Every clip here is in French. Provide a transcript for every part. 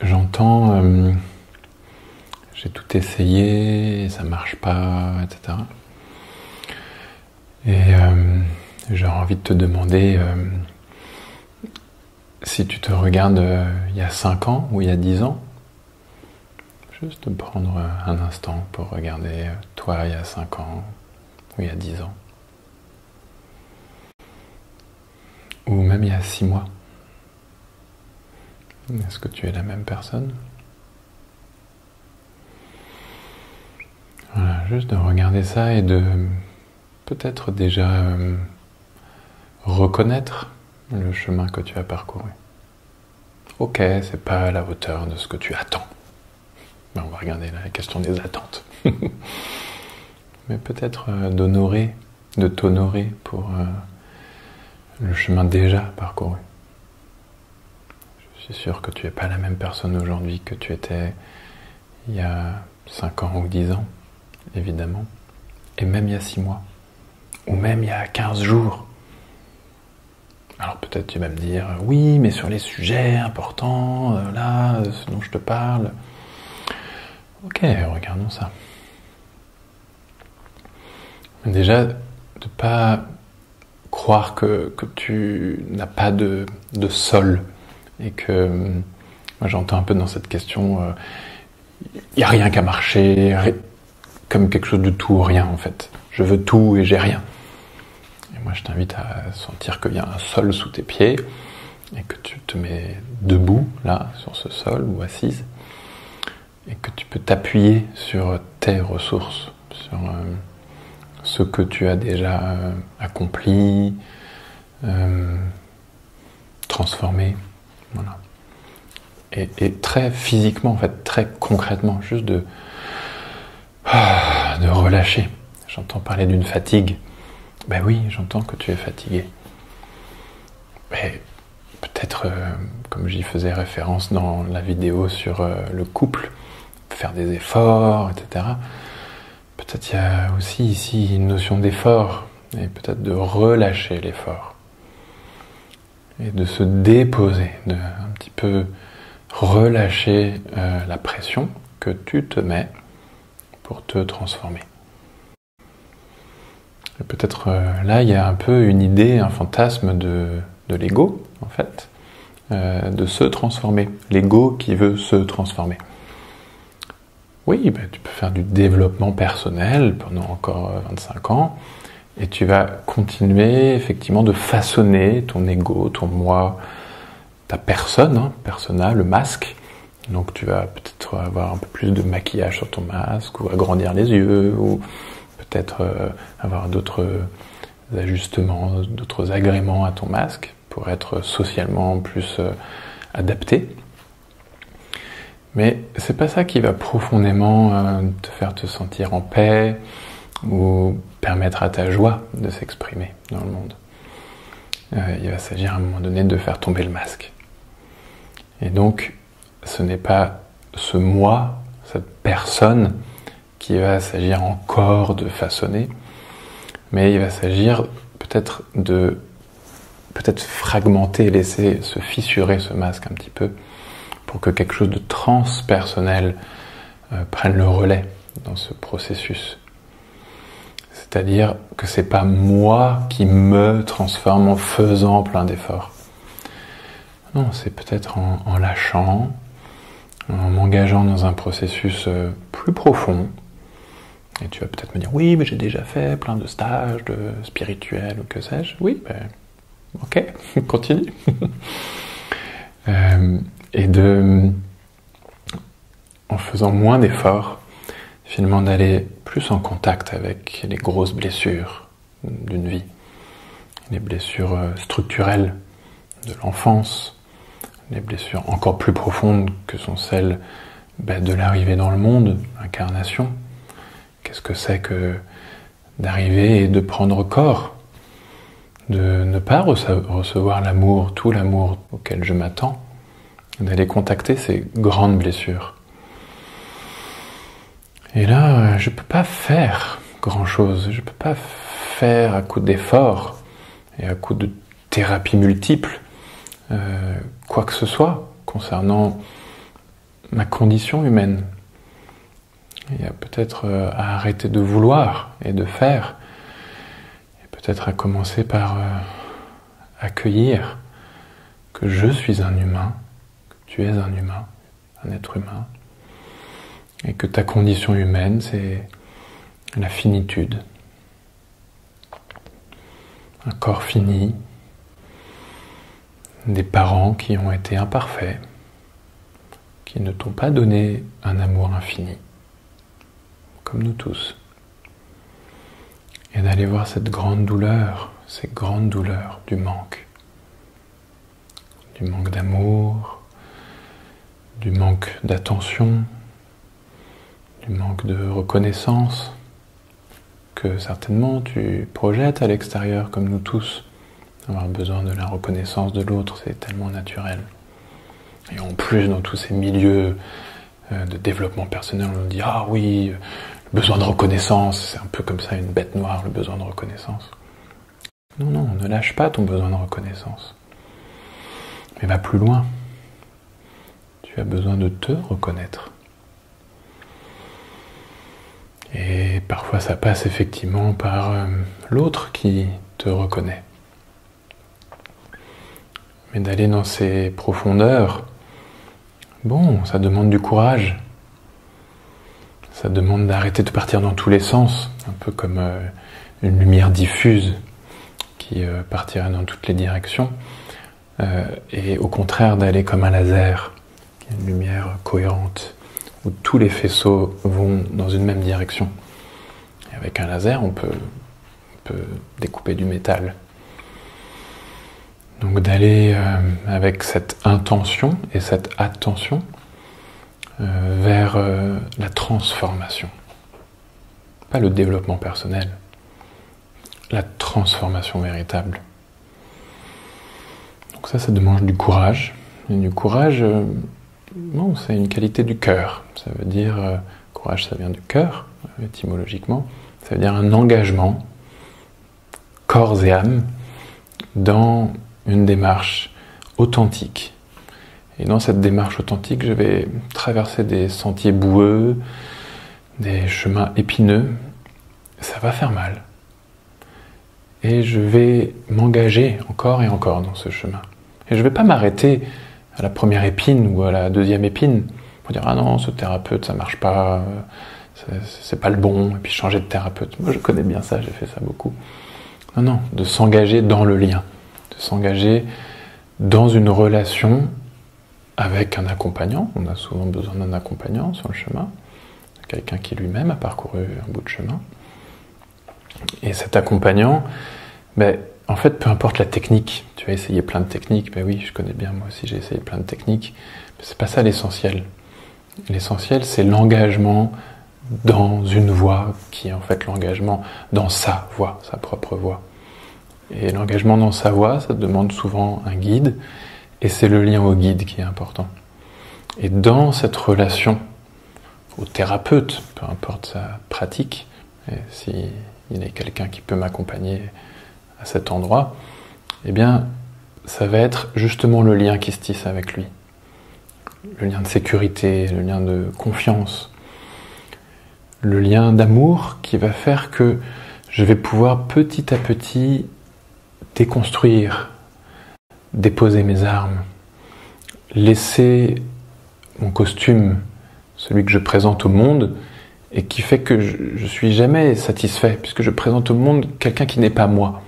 j'entends j'ai tout essayé, ça marche pas, etc. Et j'aurais envie de te demander si tu te regardes il y a 5 ans ou il y a 10 ans, juste de prendre un instant pour regarder toi il y a 5 ans ou il y a 10 ans. Ou même il y a 6 mois. Est-ce que tu es la même personne ? Voilà, juste de regarder ça et de peut-être déjà reconnaître le chemin que tu as parcouru. Ok, c'est pas à la hauteur de ce que tu attends. Ben, on va regarder la question des attentes. Mais peut-être de t'honorer pour le chemin déjà parcouru. Je suis sûr que tu n'es pas la même personne aujourd'hui que tu étais il y a 5 ans ou 10 ans, évidemment. Et même il y a 6 mois. Ou même il y a 15 jours. Alors peut-être tu vas me dire, oui, mais sur les sujets importants, là, ce dont je te parle. Ok, regardons ça. Déjà, de ne pas croire que tu n'as pas de sol. Et que, moi j'entends un peu dans cette question, il n'y a rien qu'à marcher, comme quelque chose de tout ou rien en fait. Je veux tout et j'ai rien. Et moi je t'invite à sentir qu'il y a un sol sous tes pieds et que tu te mets debout là sur ce sol ou assise et que tu peux t'appuyer sur tes ressources, sur ce que tu as déjà accompli, transformé, voilà. Et très physiquement en fait, très concrètement, juste de relâcher. J'entends parler d'une fatigue. Ben oui, j'entends que tu es fatigué. Mais peut-être, comme j'y faisais référence dans la vidéo sur le couple, faire des efforts, etc. Peut-être il y a aussi ici une notion d'effort, et peut-être de relâcher l'effort. Et de se déposer, de un petit peu relâcher la pression que tu te mets pour te transformer. Et peut-être là, il y a un peu une idée, un fantasme de l'ego, en fait, de se transformer. L'ego qui veut se transformer. Oui, ben, tu peux faire du développement personnel pendant encore 25 ans, et tu vas continuer effectivement de façonner ton ego, ton moi, ta personne, hein, persona, le masque. Donc tu vas peut-être avoir un peu plus de maquillage sur ton masque, ou agrandir les yeux, ou peut-être avoir d'autres ajustements, d'autres agréments à ton masque pour être socialement plus adapté. Mais c'est pas ça qui va profondément te faire te sentir en paix ou permettre à ta joie de s'exprimer dans le monde. Il va s'agir à un moment donné de faire tomber le masque. Et donc, ce n'est pas ce moi, cette personne qui va s'agir encore de façonner, mais il va s'agir peut-être de fragmenter, laisser se fissurer ce masque un petit peu pour que quelque chose de transpersonnel prenne le relais dans ce processus. C'est-à-dire que c'est pas moi qui me transforme en faisant plein d'efforts. Non, c'est peut-être en lâchant, en m'engageant dans un processus plus profond. Et tu vas peut-être me dire, oui, mais j'ai déjà fait plein de stages, de spirituels ou que sais-je. Oui, ben, ok, continue. Et en faisant moins d'efforts, finalement d'aller plus en contact avec les grosses blessures d'une vie, les blessures structurelles de l'enfance, les blessures encore plus profondes que sont celles de l'arrivée dans le monde, l'incarnation. Qu'est-ce que c'est que d'arriver et de prendre corps, de ne pas recevoir l'amour, tout l'amour auquel je m'attends, d'aller contacter ces grandes blessures. Et là, je ne peux pas faire grand-chose, je ne peux pas faire à coup d'efforts et à coup de thérapies multiples quoi que ce soit concernant ma condition humaine. Il y a peut-être à arrêter de vouloir et de faire, et peut-être à commencer par accueillir que je suis un humain, que tu es un humain, un être humain, et que ta condition humaine, c'est la finitude. Un corps fini, des parents qui ont été imparfaits, qui ne t'ont pas donné un amour infini, comme nous tous. Et d'aller voir cette grande douleur, ces grandes douleurs du manque d'amour, du manque d'attention, du manque de reconnaissance, que certainement tu projettes à l'extérieur, comme nous tous. Avoir besoin de la reconnaissance de l'autre, c'est tellement naturel. Et en plus, dans tous ces milieux de développement personnel, on nous dit « Ah oui, le besoin de reconnaissance, c'est un peu comme ça, une bête noire, le besoin de reconnaissance. » Non, ne lâche pas ton besoin de reconnaissance. Mais va plus loin. Tu as besoin de te reconnaître. Et parfois ça passe effectivement par l'autre qui te reconnaît. Mais d'aller dans ces profondeurs, ça demande du courage. Ça demande d'arrêter de partir dans tous les sens, un peu comme une lumière diffuse qui partirait dans toutes les directions. Et au contraire d'aller comme un laser, une lumière cohérente, où tous les faisceaux vont dans une même direction. Et avec un laser, on peut découper du métal. Donc d'aller avec cette intention et cette attention vers la transformation. Pas le développement personnel, la transformation véritable. Donc ça demande du courage. Et du courage, c'est une qualité du cœur. Ça veut dire, courage ça vient du cœur, étymologiquement. Ça veut dire un engagement, corps et âme, dans une démarche authentique. Et dans cette démarche authentique, je vais traverser des sentiers boueux, des chemins épineux. Ça va faire mal. Et je vais m'engager encore et encore dans ce chemin. Et je ne vais pas m'arrêter à la première épine ou à la deuxième épine pour dire « Ah non, ce thérapeute, ça marche pas, c'est pas le bon », et puis changer de thérapeute. Moi, je connais bien ça, j'ai fait ça beaucoup. Non, de s'engager dans le lien, de s'engager dans une relation avec un accompagnant. On a souvent besoin d'un accompagnant sur le chemin, quelqu'un qui lui-même a parcouru un bout de chemin. Et cet accompagnant, en fait, peu importe la technique, tu vas essayer plein de techniques, oui, je connais bien, moi aussi j'ai essayé plein de techniques, mais c'est pas ça l'essentiel. L'essentiel, c'est l'engagement dans une voie, qui est en fait l'engagement dans sa voie, sa propre voie. Et l'engagement dans sa voie, ça demande souvent un guide, et c'est le lien au guide qui est important. Et dans cette relation au thérapeute, peu importe sa pratique, et si il y a quelqu'un qui peut m'accompagner à cet endroit, ça va être justement le lien qui se tisse avec lui. Le lien de sécurité, le lien de confiance, le lien d'amour qui va faire que je vais pouvoir petit à petit déconstruire, déposer mes armes, laisser mon costume, celui que je présente au monde, et qui fait que je suis jamais satisfait, puisque je présente au monde quelqu'un qui n'est pas moi.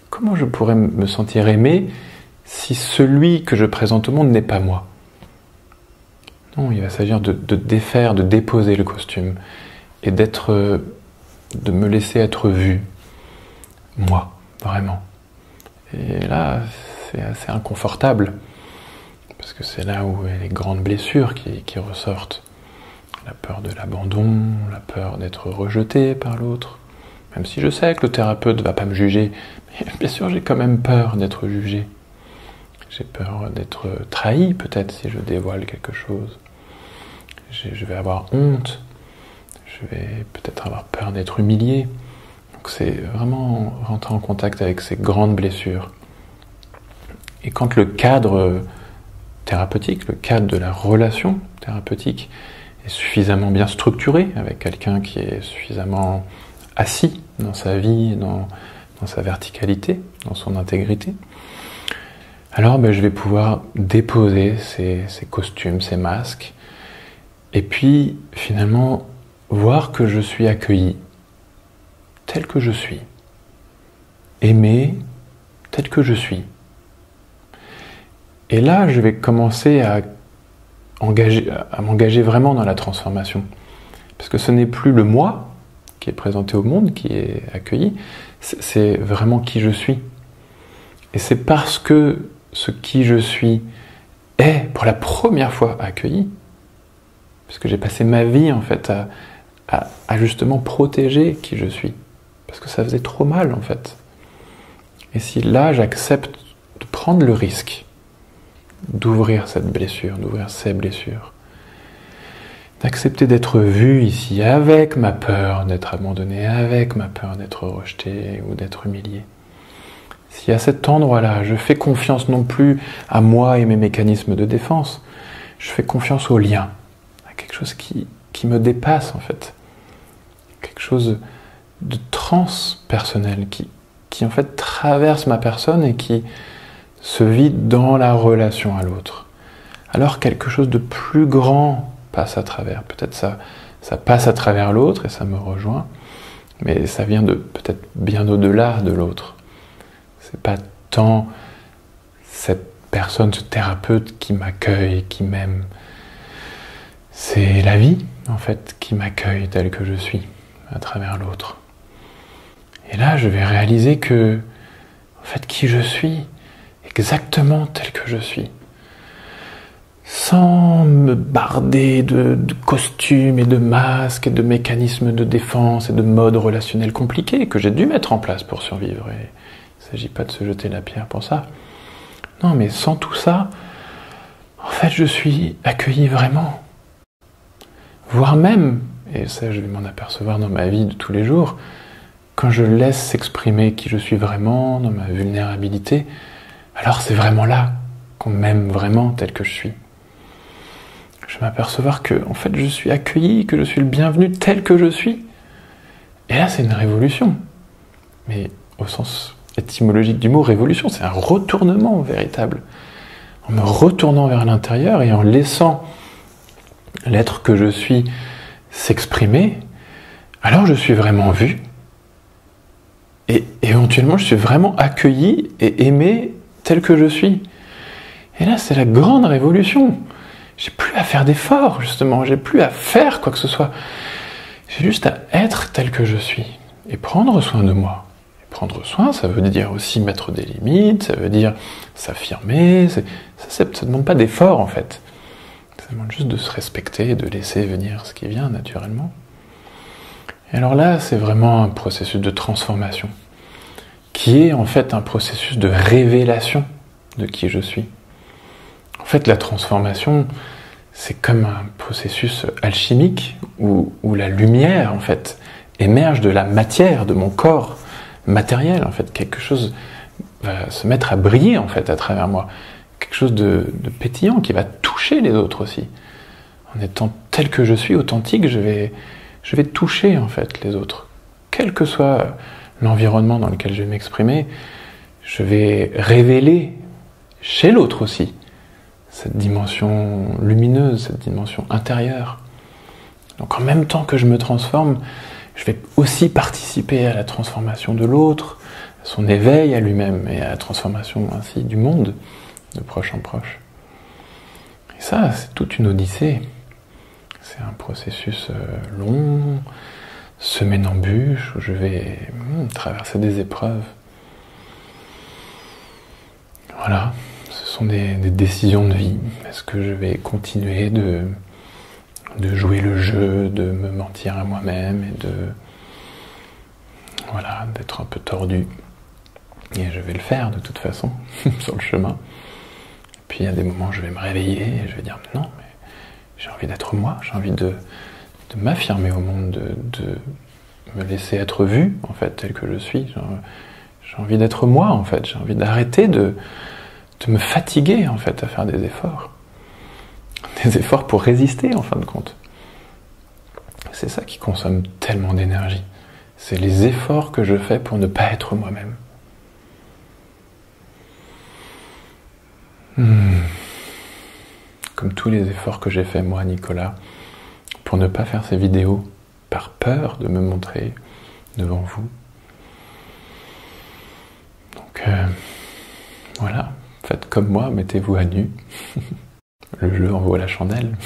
Comment je pourrais me sentir aimé si celui que je présente au monde n'est pas moi? Non, il va s'agir de défaire, de déposer le costume, et de me laisser être vu, moi, vraiment. Et là, c'est assez inconfortable, parce que c'est là où il y a les grandes blessures qui ressortent. La peur de l'abandon, la peur d'être rejeté par l'autre. Même si je sais que le thérapeute ne va pas me juger, mais bien sûr j'ai quand même peur d'être jugé. J'ai peur d'être trahi peut-être si je dévoile quelque chose. Je vais avoir honte, je vais peut-être avoir peur d'être humilié. Donc c'est vraiment rentrer en contact avec ces grandes blessures. Et quand le cadre thérapeutique, le cadre de la relation thérapeutique est suffisamment bien structuré, avec quelqu'un qui est suffisamment assis dans sa vie, dans sa verticalité, dans son intégrité, alors je vais pouvoir déposer ces costumes, ces masques, et puis finalement voir que je suis accueilli tel que je suis, aimé tel que je suis. Et là, je vais commencer à m'engager vraiment dans la transformation. Parce que ce n'est plus le moi qui est présenté au monde, qui est accueilli, c'est vraiment qui je suis. Et c'est parce que ce qui je suis est pour la première fois accueilli, parce que j'ai passé ma vie en fait à justement protéger qui je suis, parce que ça faisait trop mal en fait. Et si là j'accepte de prendre le risque d'ouvrir cette blessure, d'ouvrir ces blessures, d'accepter d'être vu ici avec ma peur d'être abandonné, avec ma peur d'être rejeté ou d'être humilié. Si à cet endroit-là, je fais confiance non plus à moi et mes mécanismes de défense, je fais confiance au lien, à quelque chose qui me dépasse en fait, quelque chose de transpersonnel, qui en fait traverse ma personne et qui se vit dans la relation à l'autre. Alors quelque chose de plus grand passe à travers. Peut-être ça passe à travers l'autre et ça me rejoint, mais ça vient de peut-être bien au-delà de l'autre. C'est pas tant cette personne, ce thérapeute qui m'accueille, qui m'aime. C'est la vie, en fait, qui m'accueille tel que je suis, à travers l'autre. Et là, je vais réaliser que, en fait, qui je suis, exactement tel que je suis, sans me barder de costumes et de masques et de mécanismes de défense et de modes relationnels compliqués que j'ai dû mettre en place pour survivre. Et il ne s'agit pas de se jeter la pierre pour ça. Non, mais sans tout ça, en fait, je suis accueilli vraiment. Voire même, et ça je vais m'en apercevoir dans ma vie de tous les jours, quand je laisse s'exprimer qui je suis vraiment, dans ma vulnérabilité, alors c'est vraiment là qu'on m'aime vraiment tel que je suis. Je vais m'apercevoir que, en fait, je suis accueilli, que je suis le bienvenu tel que je suis. Et là, c'est une révolution. Mais au sens étymologique du mot révolution, c'est un retournement véritable. En me retournant vers l'intérieur et en laissant l'être que je suis s'exprimer, alors je suis vraiment vu. Et éventuellement, je suis vraiment accueilli et aimé tel que je suis. Et là, c'est la grande révolution. J'ai plus à faire d'efforts, justement. J'ai plus à faire quoi que ce soit. J'ai juste à être tel que je suis. Et prendre soin de moi. Et prendre soin, ça veut dire aussi mettre des limites, ça veut dire s'affirmer. Ça ne demande pas d'effort, en fait. Ça demande juste de se respecter et de laisser venir ce qui vient naturellement. Et alors là, c'est vraiment un processus de transformation, qui est en fait un processus de révélation de qui je suis. En fait, la transformation, c'est comme un processus alchimique où la lumière, en fait, émerge de la matière, de mon corps matériel. En fait, quelque chose va se mettre à briller, en fait, à travers moi. Quelque chose de pétillant qui va toucher les autres aussi. En étant tel que je suis, authentique, je vais toucher, en fait, les autres. Quel que soit l'environnement dans lequel je vais m'exprimer, je vais révéler chez l'autre aussi cette dimension lumineuse, cette dimension intérieure. Donc en même temps que je me transforme, je vais aussi participer à la transformation de l'autre, à son éveil à lui-même et à la transformation ainsi du monde, de proche en proche. Et ça, c'est toute une odyssée. C'est un processus long, semé d'embûches, où je vais traverser des épreuves. Voilà, ce sont des décisions de vie. Est-ce que je vais continuer de jouer le jeu, de me mentir à moi-même et d'être un peu tordu? Et je vais le faire de toute façon, sur le chemin. Puis il y a des moments où je vais me réveiller et je vais dire non, mais j'ai envie d'être moi, j'ai envie de m'affirmer au monde, de me laisser être vu, en fait, tel que je suis. J'ai envie d'être moi, en fait. J'ai envie d'arrêter de me fatiguer en fait à faire des efforts. Des efforts pour résister en fin de compte. C'est ça qui consomme tellement d'énergie. C'est les efforts que je fais pour ne pas être moi-même. Comme tous les efforts que j'ai fait moi, Nicolas, pour ne pas faire ces vidéos par peur de me montrer devant vous. Donc voilà, faites comme moi, mettez-vous à nu. Le jeu envoie la chandelle.